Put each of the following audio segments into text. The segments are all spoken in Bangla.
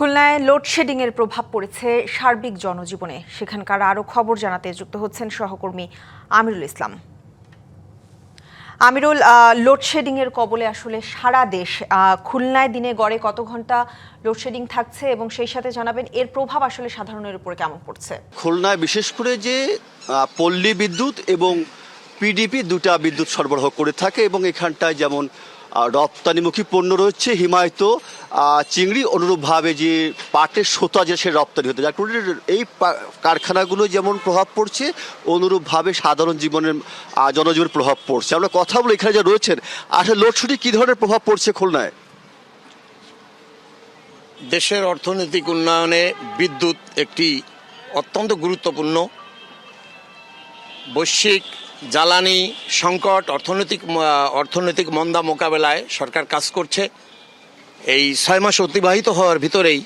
খুলনায় লোডশেডিং এর প্রভাব পড়েছে সার্বিক জনজীবনে। সেখানকার আরো খবর জানাতে যুক্ত হচ্ছেন সহকর্মী আমিরুল ইসলাম। আমিরুল, লোডশেডিং এর কবলে আসলে সারা দেশ। খুলনায় দিনে গড়ে কত ঘন্টা লোডশেডিং থাকছে এবং সেই সাথে জানাবেন এর প্রভাব আসলে সাধারণের উপরে কেমন পড়ছে? খুলনায় বিশেষ করে যে পল্লী বিদ্যুৎ এবং পিডিপি দুটা বিদ্যুৎ সরবরাহ করে থাকে এবং এখানটায় যেমন রপ্তানিমুখী পণ্য রয়েছে হিমায়িত চিংড়ি, অনুরূপভাবে যে পাটের সুতা যে সে রপ্তানি হতে, যার কারণে এই কারখানাগুলো যেমন প্রভাব পড়ছে অনুরূপভাবে সাধারণ জীবনের জনজীবনের প্রভাব পড়ছে। আমরা কথা বলে এখানে যা রয়েছেন, আসলে লোডশেডিং কী ধরনের প্রভাব পড়ছে খুলনায়? দেশের অর্থনৈতিক উন্নয়নে বিদ্যুৎ একটি অত্যন্ত গুরুত্বপূর্ণ। বৈশ্বিক জ্বালানি সংকট, অর্থনৈতিক মন্দা মোকাবেলায় সরকার কাজ করছে। এই 6 মাস অতিবাহিত হওয়ার ভিতরেই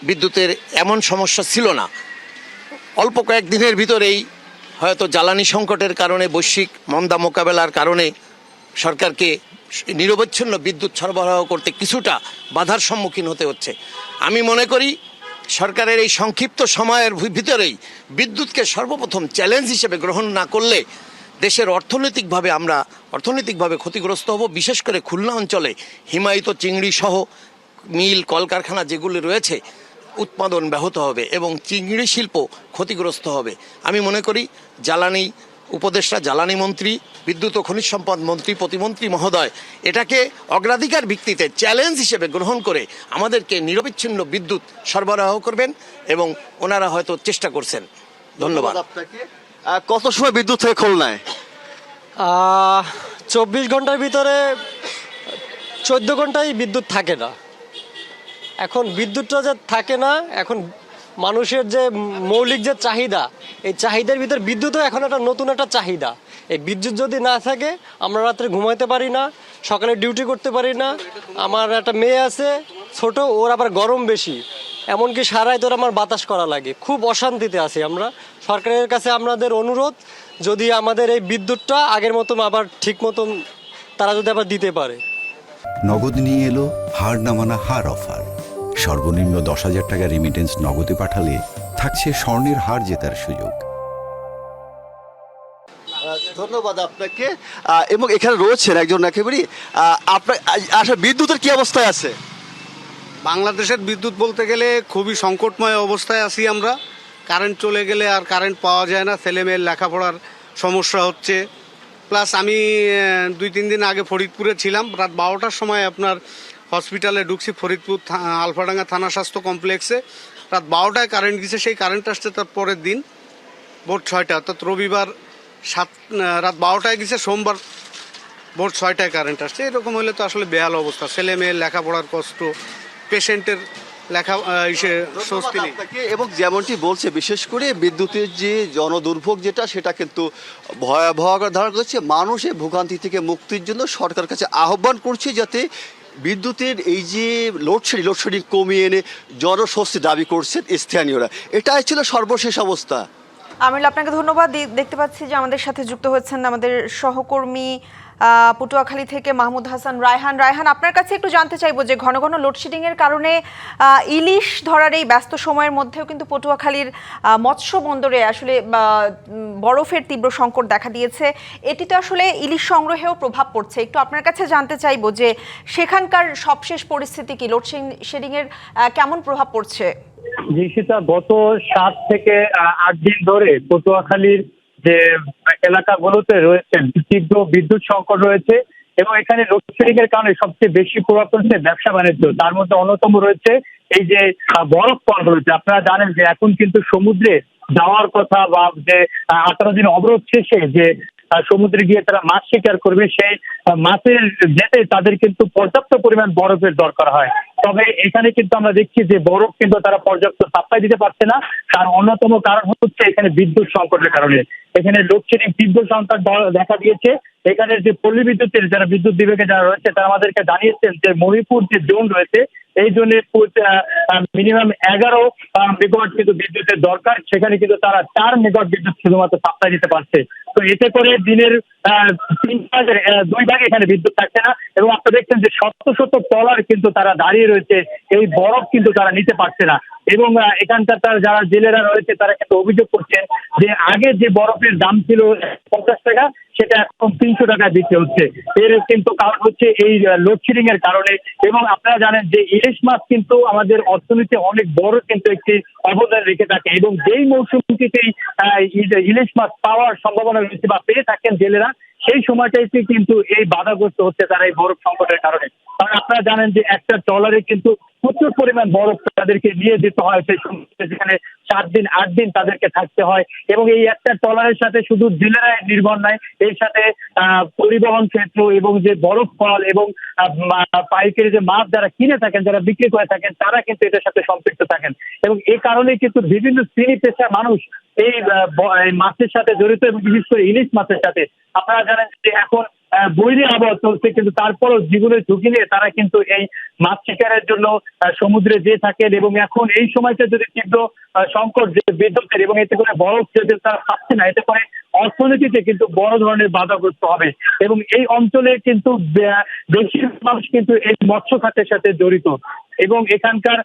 বিদ্যুতের এমন সমস্যা ছিল না। অল্প কয়েকদিনের ভিতরেই হয়তো জ্বালানি সংকটের কারণে, বৈশ্বিক মন্দা মোকাবেলার কারণে সরকারকে নিরবচ্ছিন্ন বিদ্যুৎ সরবরাহ করতে কিছুটা বাধার সম্মুখীন হতে হচ্ছে। আমি মনে করি সরকারের এই সংক্ষিপ্ত সময়ের ভিতরেই বিদ্যুৎকে সর্বপ্রথম চ্যালেঞ্জ হিসেবে গ্রহণ না করলে দেশের অর্থনৈতিকভাবে ক্ষতিগ্রস্ত হব। বিশেষ করে খুলনা অঞ্চলে হিমায়িত চিংড়ি সহ মিল, কলকারখানা যেগুলি রয়েছে, উৎপাদন ব্যাহত হবে এবং চিংড়ি শিল্প ক্ষতিগ্রস্ত হবে। আমি মনে করি জ্বালানি উপদেষ্টা, জ্বালানি মন্ত্রী, বিদ্যুৎ ও খনিজ সম্পদ মন্ত্রী, প্রতিমন্ত্রী মহোদয় এটাকে অগ্রাধিকার ভিত্তিতে চ্যালেঞ্জ হিসেবে গ্রহণ করে আমাদেরকে নিরবিচ্ছিন্ন বিদ্যুৎ সরবরাহ করবেন এবং ওনারা হয়তো চেষ্টা করছেন। ধন্যবাদ আপনাকে। কত সময় বিদ্যুৎ থেকে খুলনায়? 24 ঘন্টার ভিতরে 14 ঘন্টায় বিদ্যুৎ থাকে না। এখন বিদ্যুৎটা যে থাকে না, এখন মানুষের যে মৌলিক যে চাহিদা, এই চাহিদার ভিতর বিদ্যুৎও এখন একটা নতুন একটা চাহিদা। এই বিদ্যুৎ যদি না থাকে আমরা রাত্রে ঘুমাইতে পারি না, সকালে ডিউটি করতে পারি না। আমার একটা মেয়ে আছে ছোট, ওর আবার গরম বেশি, এমনকি সারাই তোর আমার বাতাস করা লাগে। খুব অশান্তিতে আছি আমরা। সরকারের কাছে আমাদের অনুরোধ, যদি আমাদের এই বিদ্যুৎটা আগের মতন আবার ঠিক মতন তারা যদি আবার দিতে পারে। নগদ নিয়ে এলো হার না মানা হার অফার। সর্বনিম্ন 10,000 টাকা রেমিটেন্স নগদে পাঠালে থাকছে স্বর্ণের হার জেতার সুযোগ। ধন্যবাদ আপনাকে। এবং এখানে রয়েছেন একজন একেবারে আপনার আসলে বিদ্যুতের কি অবস্থায় আছে? বাংলাদেশের বিদ্যুৎ বলতে গেলে খুবই সংকটময় অবস্থায় আছি আমরা। কারেন্ট চলে গেলে আর কারেন্ট পাওয়া যায় না, ছেলেমেয়ের লেখাপড়ার সমস্যা হচ্ছে। প্লাস আমি 2-3 দিন আগে ফরিদপুরে ছিলাম, রাত 12টার সময় আপনার হসপিটালে ঢুকছি, ফরিদপুর আলফাডাঙ্গা থানা স্বাস্থ্য কমপ্লেক্সে। রাত 12টায় কারেন্ট গেছে, সেই কারেন্ট আসছে তার পরের দিন ভোর 6টা, অর্থাৎ রবিবার রাত 12টায় গেছে, সোমবার ভোর 6টায় কারেন্ট আসছে। এরকম হলে তো আসলে বেহাল অবস্থা, ছেলে মেয়ের লেখাপড়ার কষ্ট, পেশেন্টের স্বস্তি নেই। এবং যেমনটি বলছে, বিশেষ করে বিদ্যুতের যে জনদুর্ভোগ যেটা, সেটা কিন্তু ভয়াবহ আকার ধারণ করছে। মানুষের ভোগান্তি থেকে মুক্তির জন্য সরকার কাছে আহ্বান করছে যাতে বিদ্যুতের এই যে লোডশেডিং কমিয়ে এনে জনস্বস্তি দাবি করছেন স্থানীয়রা। এটাই ছিল সর্বশেষ অবস্থা। আমিরুল, আপনাকে ধন্যবাদ। দেখতে পাচ্ছি যে আমাদের সাথে যুক্ত হচ্ছেন আমাদের সহকর্মী পটুয়াখালী থেকে মাহমুদ হাসান রায়হান। আপনার কাছে একটু জানতে চাইবো যে ঘন ঘন লোডশেডিং এর কারণে ইলিশ ধরার এই ব্যস্ত সময়ের মধ্যেও কিন্তু পটুয়াখালীর মৎস্য বন্দরে আসলে বরফের তীব্র সংকট দেখা দিয়েছে। এটিতে আসলে ইলিশ সংগ্রহেও প্রভাব পড়ছে। একটু আপনার কাছে জানতে চাইবো যে সেখানকার সবশেষ পরিস্থিতি কি, লোডশেডিং এর কেমন প্রভাব পড়ছে? জি, সেটা গত 7 থেকে 8 দিন ধরে পটুয়াখালীর যে এলাকাগুলোতে রয়েছে তীব্র বিদ্যুৎ সংকট রয়েছে এবং এখানে লোডশেডিং এর কারণে সবচেয়ে বেশি প্রভাব পড়ছে ব্যবসা বাণিজ্য। তার মধ্যে অন্যতম রয়েছে এই যে বরফ পণ রয়েছে। আপনারা জানেন যে এখন কিন্তু সমুদ্রে যাওয়ার কথা বা যে 18 দিন অবরোধ শেষে যে সমুদ্রে গিয়ে তারা মাছ শিকার করবে, সেই মাছের যেতে তাদের কিন্তু পর্যাপ্ত পরিমাণ বরফের দরকার হয়। তবে এখানে কিন্তু আমরা দেখছি যে বরফ কিন্তু তারা পর্যাপ্ত সাপ্লাই দিতে পারছে না। তার অন্যতম কারণ হচ্ছে এখানে বিদ্যুৎ সংকটের কারণে। এখানে লোডশেডিং তীব্র সংকট দেখা দিয়েছে। এখানে যে পল্লী বিদ্যুতের যারা বিদ্যুৎ বিভাগে যারা রয়েছে তারা আমাদেরকে জানিয়েছেন যে মহিপুর যে জোন রয়েছে, এই জোনে মিনিমাম 11 মেগাওয়াট কিন্তু বিদ্যুতের দরকার। সেখানে কিন্তু তারা 4 মেগাওয়াট বিদ্যুৎ শুধুমাত্র সাপ্লাই দিতে পারছে। তো এতে করে দিনের 2 ভাগে এখানে বিদ্যুৎ থাকছে না, এবং আপনারা দেখছেন যে শত শত ট্রলার কিন্তু তারা দাঁড়িয়ে রয়েছে, এই বরফ কিন্তু তারা নিতে পারছে না। এবং এখানকার যারা জেলেরা রয়েছে তারা কিন্তু অভিযোগ করছেন যে আগে যে বরফের দাম ছিল 50 টাকা, সেটা এখন 300 টাকায় বিক্রি হচ্ছে। এর কিন্তু কারণ হচ্ছে এই লোডশেডিং এর কারণে। এবং আপনারা জানেন যে ইলিশ মাছ কিন্তু আমাদের অর্থনীতি অনেক বড় কিন্তু একটি অবদান রেখে থাকে, এবং যেই মৌসুমটিতেই ইলিশ মাছ পাওয়ার সম্ভাবনা রয়েছে বা পেয়ে থাকেন জেলেরা, সেই সময়টাইতে কিন্তু এই বাধাগ্রস্ত হচ্ছে তারা এই বরফ সংকটের কারণে। কারণ আপনারা জানেন যে একটা ট্রলারে কিন্তু প্রচুর পরিমাণ বরফ তাদেরকে নিয়ে যেতে হয় সেই সমুদ্রে, যেখানে 7 দিন 8 দিন তাদেরকে থাকতে হয়। এবং এই একটা ট্রলারের সাথে শুধু জেলেরাই নির্ভর নয়, এর সাথে পরিবহন ক্ষেত্র এবং যে বরফ ফল এবং পাইকারি যে মাছ যারা কিনে থাকেন, যারা বিক্রি করে থাকেন, তারা কিন্তু এটার সাথে সম্পৃক্ত থাকেন। এবং এই কারণে কিন্তু বিভিন্ন শ্রেণী পেশার মানুষ এই মাছের সাথে জড়িত, এবং বিশেষ করে ইলিশ মাছের সাথে। আপনারা জানেন যে এখন বৈরী আবহাওয়া চলছে, কিন্তু তারপরও জীবনের ঝুঁকি নিয়ে তারা কিন্তু এই মাছ শিকারের জন্য সমুদ্রে যেয়ে থাকেন। এবং এখন এই সময়টা যদি তীব্র সংকট যে বিদ্যুতের, এবং এতে করে বরফ যদি তারা পাচ্ছে না, এতে করে অর্থনীতিতে কিন্তু বড় ধরনের বাধাগ্রস্ত হবে। এবং এই অঞ্চলে কিন্তু বেশিরভাগ মানুষ কিন্তু এই মৎস্য খাতের সাথে জড়িত। এবং এখানকার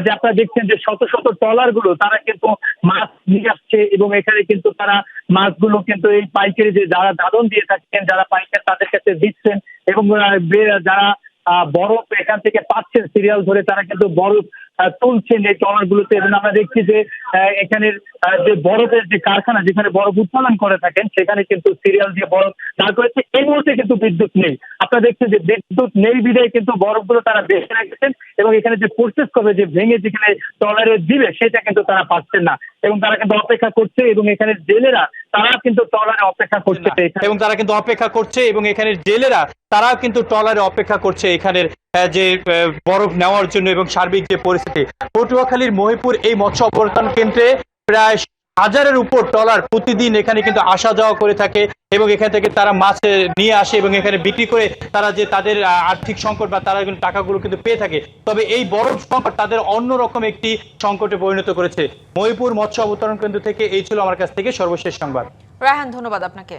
যে আপনারা দেখছেন যে শত শত ট্রলার গুলো তারা কিন্তু মাছ নিয়ে আসছে, এবং এখানে কিন্তু তারা মাছগুলো কিন্তু এই পাইকারি যে যারা দাদন দিয়ে থাকেন, যারা পাইকার তাদের কাছে দিচ্ছেন, এবং যারা বরফ এখান থেকে পাচ্ছেন সিরিয়াল ধরে, তারা কিন্তু বরফ তুলছেন এই ট্রলার গুলোতে। এবং আমরা দেখছি যে এখানের যে বরফের যে কারখানা যেখানে বরফ উৎপাদন করে থাকেন, সেখানে কিন্তু সিরিয়াল দিয়ে বরফ দাঁড় করেছে। এই মুহূর্তে কিন্তু বিদ্যুৎ নেই। আপনারা দেখছেন যে বিদ্যুৎ নেই বিধায় কিন্তু বরফগুলো তারা বেঁধে রেখেছেন, এবং এখানে যে প্রসেস করবে, যে ভেঙে যেখানে ট্রলারে দিবে, সেটা কিন্তু তারা পাচ্ছেন না। এবং তারা কিন্তু অপেক্ষা করছে, এবং এখানে জেলেরা তারা কিন্তু ট্রলারে অপেক্ষা করছে, এবং তারা কিন্তু অপেক্ষা করছে, এবং এখানের জেলেরা তারাও কিন্তু ট্রলারে অপেক্ষা করছে এখানের যে বরফ নেওয়ার জন্য। এবং সার্বিক যে পরিস্থিতি, পটুয়াখালীর মহিপুর এই মৎস্য অবতরণ কেন্দ্রে প্রায় 1000-এর উপর ট্রলার প্রতিদিন এখানে কিন্তু আসা যাওয়া করে থাকে, এবং এখান থেকে তারা মাছ নিয়ে আসে এবং এখানে বিক্রি করে তারা যে তাদের আর্থিক সংকট বা তারা টাকাগুলো কিন্তু পেয়ে থাকে। তবে এই বরফ সংকট তাদের অন্যরকম একটি সংকটে পরিণত করেছে। মহিপুর মৎস্য অবতরণ কেন্দ্র থেকে এই ছিল আমার কাছ থেকে সর্বশেষ সংবাদ। রায়হান, ধন্যবাদ আপনাকে।